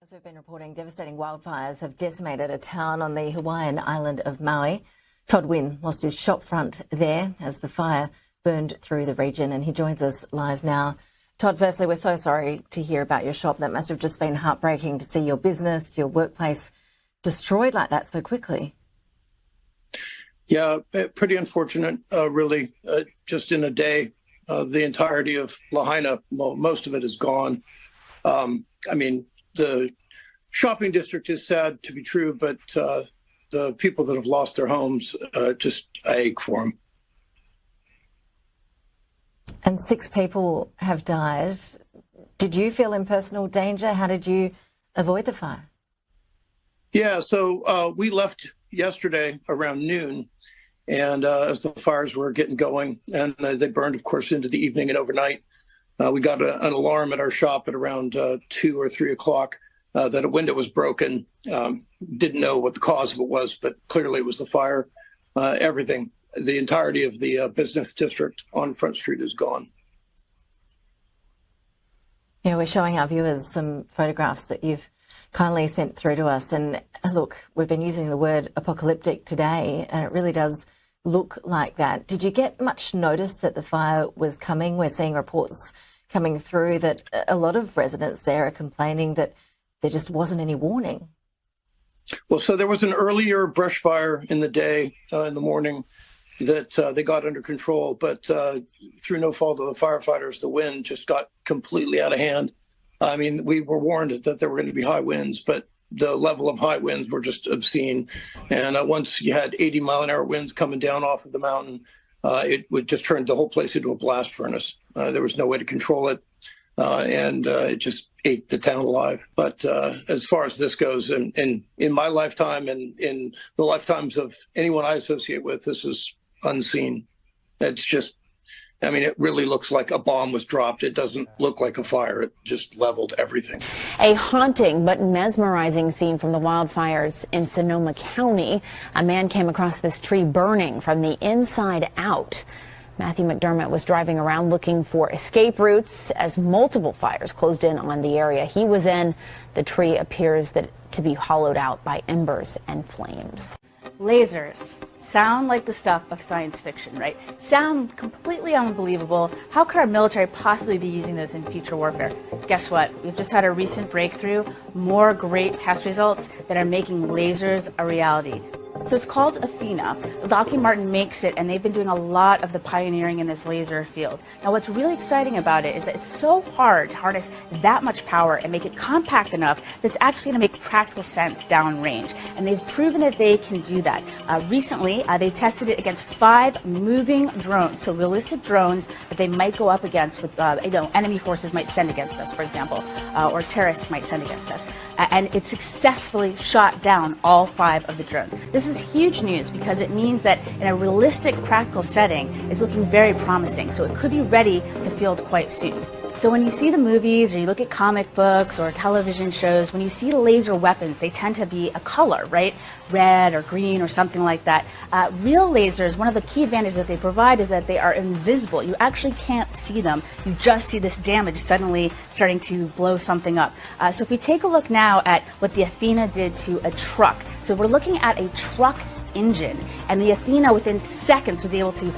As we've been reporting, devastating wildfires have decimated a town on the Hawaiian island of Maui. Todd Wynn lost his shop front there as the fire burned through the region, and he joins us live now. Todd, firstly, we're so sorry to hear about your shop. That must have just been heartbreaking to see your business, your workplace destroyed like that so quickly. Yeah, pretty unfortunate, really. Just in a day, the entirety of Lahaina, most of it is gone. I mean, the shopping district is sad to be true, but the people that have lost their homes, just I ache for them. And 6 people have died. Did you feel in personal danger? How did you avoid the fire? Yeah, so we left yesterday around noon, and as the fires were getting going, and they burned, of course, into the evening and overnight. We got an alarm at our shop at around 2 or 3 o'clock that a window was broken. Didn't know what the cause of it was, but clearly it was the fire. Everything, the entirety of the business district on Front Street is gone. Yeah, we're showing our viewers some photographs that you've kindly sent through to us. And look, we've been using the word apocalyptic today, and it really does look like that. Did you get much notice that the fire was coming? We're seeing reports coming through that a lot of residents there are complaining that there just wasn't any warning. Well, so there was an earlier brush fire in the day, in the morning, that they got under control, but through no fault of the firefighters, the wind just got completely out of hand. I mean, we were warned that there were going to be high winds, but the level of high winds were just obscene. And once you had 80-mile-an-hour winds coming down off of the mountain, it would just turn the whole place into a blast furnace. There was no way to control it, and it just ate the town alive. But as far as this goes, in my lifetime and in the lifetimes of anyone I associate with, this is unseen. It's just, I mean, it really looks like a bomb was dropped. It doesn't look like a fire. It just leveled everything. A haunting but mesmerizing scene from the wildfires in Sonoma County. A man came across this tree burning from the inside out. Matthew McDermott was driving around looking for escape routes as multiple fires closed in on the area he was in. The tree appears to be hollowed out by embers and flames. Lasers sound like the stuff of science fiction, right? Sound completely unbelievable. How could our military possibly be using those in future warfare? Guess what? We've just had a recent breakthrough, more great test results that are making lasers a reality. So it's called Athena. Lockheed Martin makes it, and they've been doing a lot of the pioneering in this laser field. Now, what's really exciting about it is that it's so hard to harness that much power and make it compact enough that it's actually going to make practical sense downrange. And they've proven that they can do that. Recently, they tested it against 5 moving drones, so realistic drones that they might go up against with, enemy forces might send against us, for example, or terrorists might send against us. And it successfully shot down all 5 of the drones. This is huge news because it means that in a realistic, practical setting, it's looking very promising. So it could be ready to field quite soon. So when you see the movies or you look at comic books or television shows, when you see laser weapons, they tend to be a color, right? Red or green or something like that. Real lasers, one of the key advantages that they provide is that they are invisible. You actually can't see them. You just see this damage suddenly starting to blow something up. So if we take a look now at what the Athena did to a truck. So we're looking at a truck engine, and the Athena within seconds was able to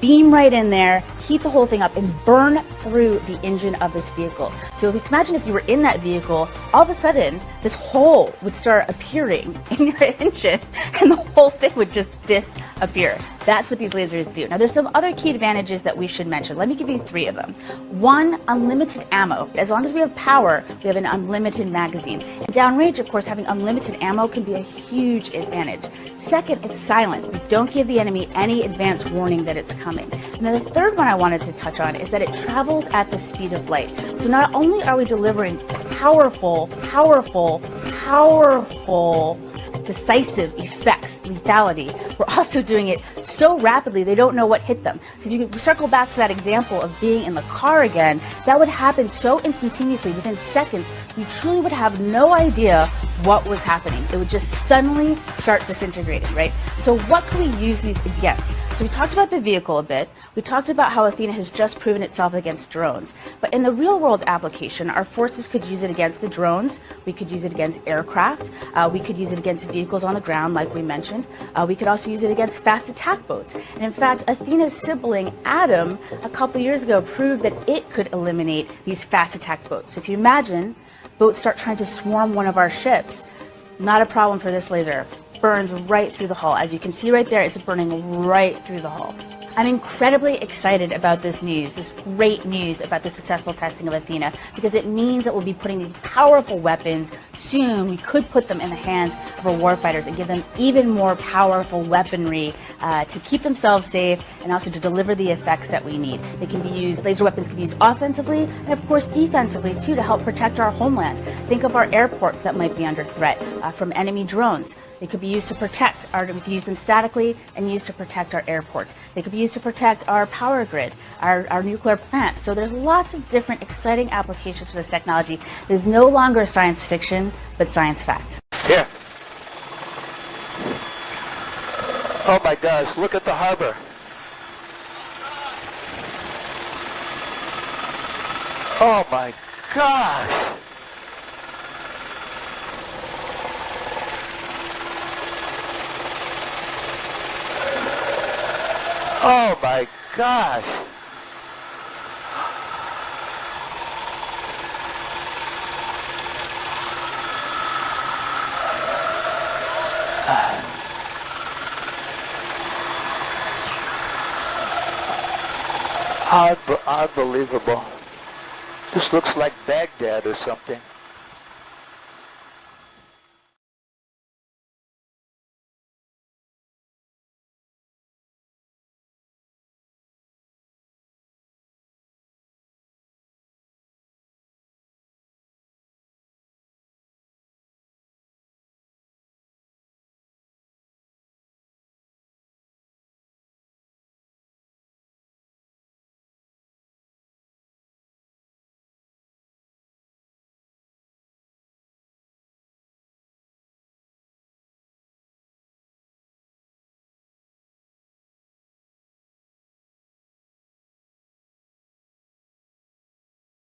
beam right in there, heat the whole thing up, and burn through the engine of this vehicle. So if you imagine if you were in that vehicle, all of a sudden this hole would start appearing in your engine and the whole thing would just disappear. That's what these lasers do. Now there's some other key advantages that we should mention. Let me give you 3 of them. 1, unlimited ammo. As long as we have power, we have an unlimited magazine. And downrange, of course, having unlimited ammo can be a huge advantage. Second, it's silent. We don't give the enemy any advance warning that it's coming. And then the third one I wanted to touch on is that it travels at the speed of light. So not only are we delivering powerful, decisive effects, lethality, we're also doing it so rapidly they don't know what hit them. So if you could circle back to that example of being in the car again, that would happen so instantaneously within seconds, you truly would have no idea what was happening. It would just suddenly start disintegrating, right? So what can we use these against? So we talked about the vehicle a bit. We talked about how Athena has just proven itself against drones. But in the real world application, our forces could use it against the drones. We could use it against aircraft. We could use it against vehicles on the ground, like we mentioned. We could also use it against fast attack boats. And in fact, Athena's sibling, Adam, a couple years ago proved that it could eliminate these fast attack boats. So if you imagine boats start trying to swarm one of our ships, not a problem for this laser. Burns right through the hull. As you can see right there, it's burning right through the hull. I'm incredibly excited about this news, this great news about the successful testing of Athena, because it means that we'll be putting these powerful weapons soon. We could put them in the hands of our warfighters and give them even more powerful weaponry to keep themselves safe and also to deliver the effects that we need. They can be used, laser weapons can be used offensively and of course defensively too, to help protect our homeland. Think of our airports that might be under threat from enemy drones. They could be used to protect we could use them statically and used to protect our airports. They could be used to protect our power grid, our nuclear plants. So there's lots of different exciting applications for this technology. It is no longer science fiction, but science fact. Here. Oh my gosh, look at the harbor. Oh my gosh. Oh my gosh. Unbelievable. This looks like Baghdad or something.